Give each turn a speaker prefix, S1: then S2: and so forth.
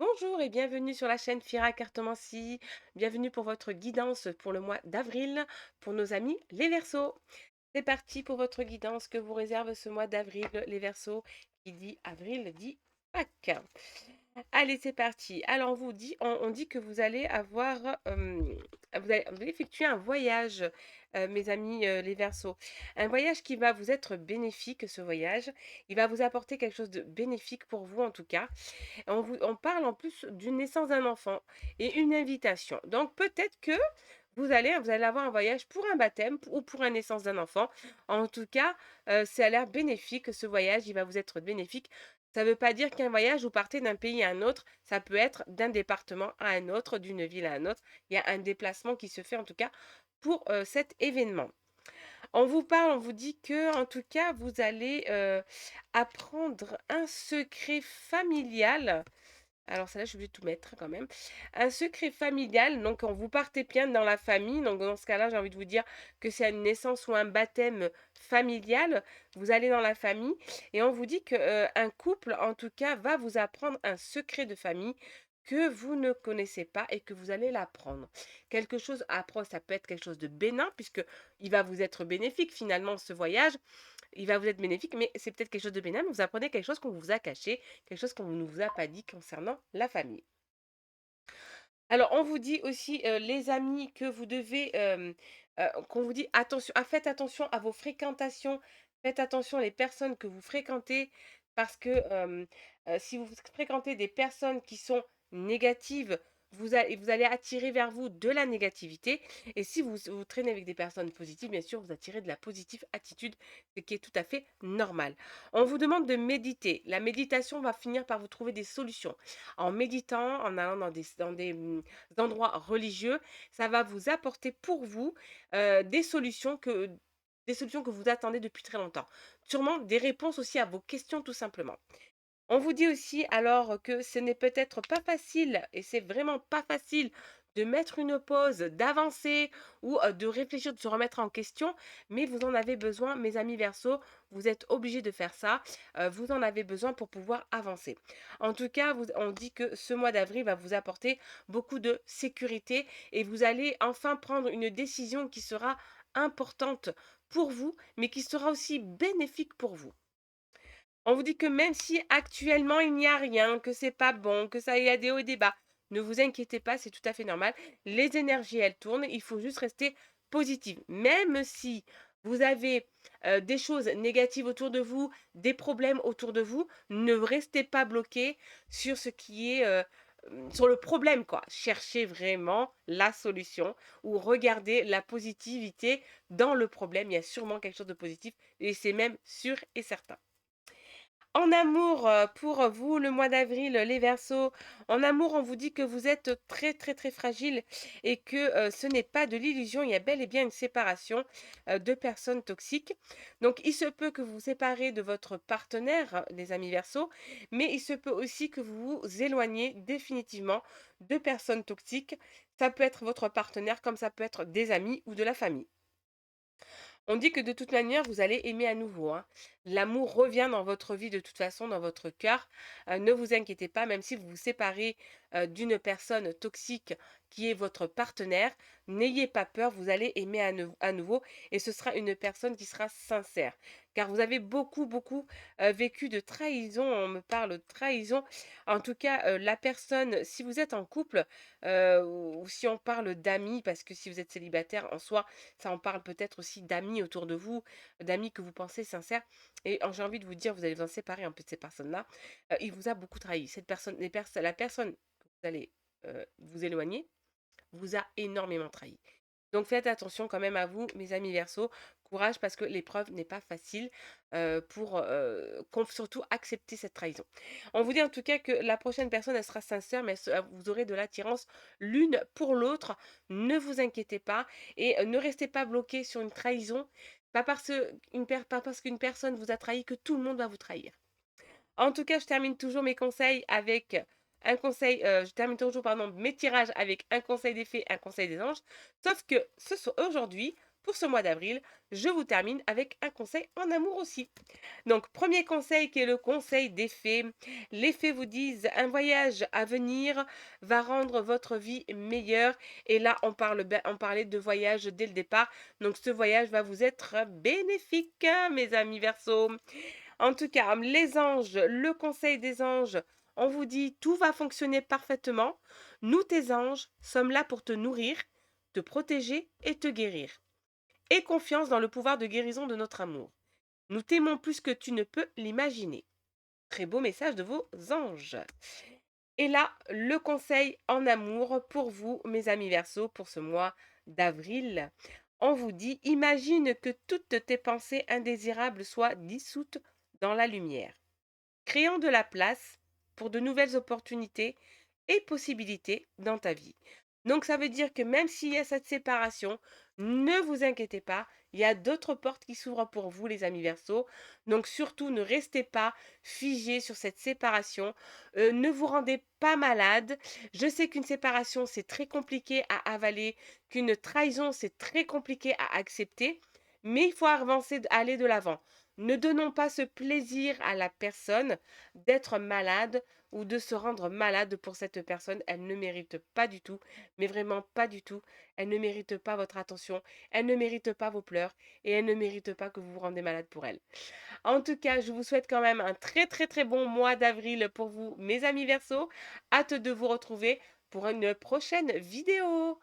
S1: Bonjour et bienvenue sur la chaîne Fira Cartomancie. Bienvenue pour votre guidance pour le mois d'avril pour nos amis les Verseaux. C'est parti pour votre guidance que vous réserve ce mois d'avril les Verseaux. Qui dit avril dit Pâques. Allez, c'est parti. Alors, on dit que vous allez vous allez effectuer un voyage, mes amis, les Verseaux. Un voyage qui va vous être bénéfique, ce voyage. Il va vous apporter quelque chose de bénéfique pour vous, en tout cas. On parle en plus d'une naissance d'un enfant et une invitation. Donc peut-être que vous allez avoir un voyage pour un baptême ou pour une naissance d'un enfant. En tout cas, ça a l'air bénéfique, ce voyage, il va vous être bénéfique. Ça ne veut pas dire qu'un voyage, vous partez d'un pays à un autre, ça peut être d'un département à un autre, d'une ville à un autre. Il y a un déplacement qui se fait en tout cas pour cet événement. On vous dit que, en tout cas, vous allez apprendre un secret familial. Alors celle-là, je suis obligée de tout mettre quand même. Un secret familial, donc quand vous partez bien dans la famille, donc dans ce cas-là, j'ai envie de vous dire que c'est une naissance ou un baptême familial, vous allez dans la famille et on vous dit que un couple, en tout cas, va vous apprendre un secret de famille que vous ne connaissez pas et que vous allez l'apprendre. Quelque chose, après, ça peut être quelque chose de bénin, puisque il va vous être bénéfique finalement ce voyage, il va vous être bénéfique, mais c'est peut-être quelque chose de bénin, mais vous apprenez quelque chose qu'on vous a caché, quelque chose qu'on ne vous a pas dit concernant la famille. Alors, on vous dit aussi, les amis, que vous devez, qu'on vous dit attention, faites attention à vos fréquentations, faites attention les personnes que vous fréquentez, parce que si vous fréquentez des personnes qui sont négatives, vous allez attirer vers vous de la négativité. Et si vous traînez avec des personnes positives, bien sûr, vous attirez de la positive attitude, ce qui est tout à fait normal. On vous demande de méditer. La méditation va finir par vous trouver des solutions en méditant, en allant dans des endroits religieux, ça va vous apporter pour vous des solutions que vous attendez depuis très longtemps. Sûrement des réponses aussi à vos questions tout simplement. On vous dit aussi alors que ce n'est peut-être pas facile, et c'est vraiment pas facile de mettre une pause, d'avancer ou de réfléchir, de se remettre en question, mais vous en avez besoin, mes amis Verseau, vous êtes obligés de faire ça, vous en avez besoin pour pouvoir avancer. En tout cas, on dit que ce mois d'avril va vous apporter beaucoup de sécurité et vous allez enfin prendre une décision qui sera importante pour vous, mais qui sera aussi bénéfique pour vous. On vous dit que même si actuellement il n'y a rien, que c'est pas bon, que ça y a des hauts et des bas, ne vous inquiétez pas, c'est tout à fait normal. Les énergies, elles tournent, il faut juste rester positive. Même si vous avez des choses négatives autour de vous, des problèmes autour de vous, ne restez pas bloqué sur ce qui est sur le problème, quoi. Cherchez vraiment la solution ou regardez la positivité dans le problème. Il y a sûrement quelque chose de positif et c'est même sûr et certain. En amour, pour vous, le mois d'avril, les Verseaux, en amour, on vous dit que vous êtes très, très, très fragile et que, ce n'est pas de l'illusion, il y a bel et bien une séparation, de personnes toxiques. Donc il se peut que vous vous séparez de votre partenaire, les amis Verseaux, mais il se peut aussi que vous vous éloigniez définitivement de personnes toxiques. Ça peut être votre partenaire comme ça peut être des amis ou de la famille. On dit que de toute manière, vous allez aimer à nouveau, hein. L'amour revient dans votre vie de toute façon, dans votre cœur. Ne vous inquiétez pas, même si vous vous séparez d'une personne toxique qui est votre partenaire, n'ayez pas peur, vous allez aimer à nouveau et ce sera une personne qui sera sincère. Car vous avez beaucoup, beaucoup vécu de trahison, on me parle de trahison. En tout cas, la personne, si vous êtes en couple, ou si on parle d'amis, parce que si vous êtes célibataire en soi, ça en parle peut-être aussi d'amis autour de vous, d'amis que vous pensez sincères. Et j'ai envie de vous dire, vous allez vous en séparer un peu de ces personnes-là. Il vous a beaucoup trahi. Cette personne, la personne que vous allez vous éloigner vous a énormément trahi. Donc faites attention quand même à vous, mes amis Verseau. Courage parce que l'épreuve n'est pas facile pour surtout accepter cette trahison. On vous dit en tout cas que la prochaine personne, elle sera sincère, mais vous aurez de l'attirance l'une pour l'autre. Ne vous inquiétez pas et ne restez pas bloqué sur une trahison. Pas parce qu'une personne vous a trahi que tout le monde va vous trahir. En tout cas, je termine toujours mes conseils avec un conseil, je termine toujours pardon, mes tirages avec un conseil des fées, un conseil des anges. Sauf que aujourd'hui, pour ce mois d'avril, je vous termine avec un conseil en amour aussi. Donc, premier conseil qui est le conseil des fées. Les fées vous disent un voyage à venir va rendre votre vie meilleure. Et là, on parlait de voyage dès le départ. Donc, ce voyage va vous être bénéfique, mes amis Verseaux. En tout cas, les anges, le conseil des anges, on vous dit tout va fonctionner parfaitement. Nous, tes anges, sommes là pour te nourrir, te protéger et te guérir. Aie confiance dans le pouvoir de guérison de notre amour. Nous t'aimons plus que tu ne peux l'imaginer. Très beau message de vos anges. Et là, le conseil en amour pour vous, mes amis Verseaux, pour ce mois d'avril. On vous dit, imagine que toutes tes pensées indésirables soient dissoutes dans la lumière, créant de la place pour de nouvelles opportunités et possibilités dans ta vie. Donc ça veut dire que même s'il y a cette séparation, ne vous inquiétez pas, il y a d'autres portes qui s'ouvrent pour vous les amis Verseaux. Donc surtout ne restez pas figés sur cette séparation, ne vous rendez pas malade. Je sais qu'une séparation c'est très compliqué à avaler, qu'une trahison c'est très compliqué à accepter, mais il faut avancer, aller de l'avant. Ne donnons pas ce plaisir à la personne d'être malade ou de se rendre malade pour cette personne. Elle ne mérite pas du tout, mais vraiment pas du tout. Elle ne mérite pas votre attention, elle ne mérite pas vos pleurs et elle ne mérite pas que vous vous rendez malade pour elle. En tout cas, je vous souhaite quand même un très très très bon mois d'avril pour vous, mes amis Verseaux. Hâte de vous retrouver pour une prochaine vidéo.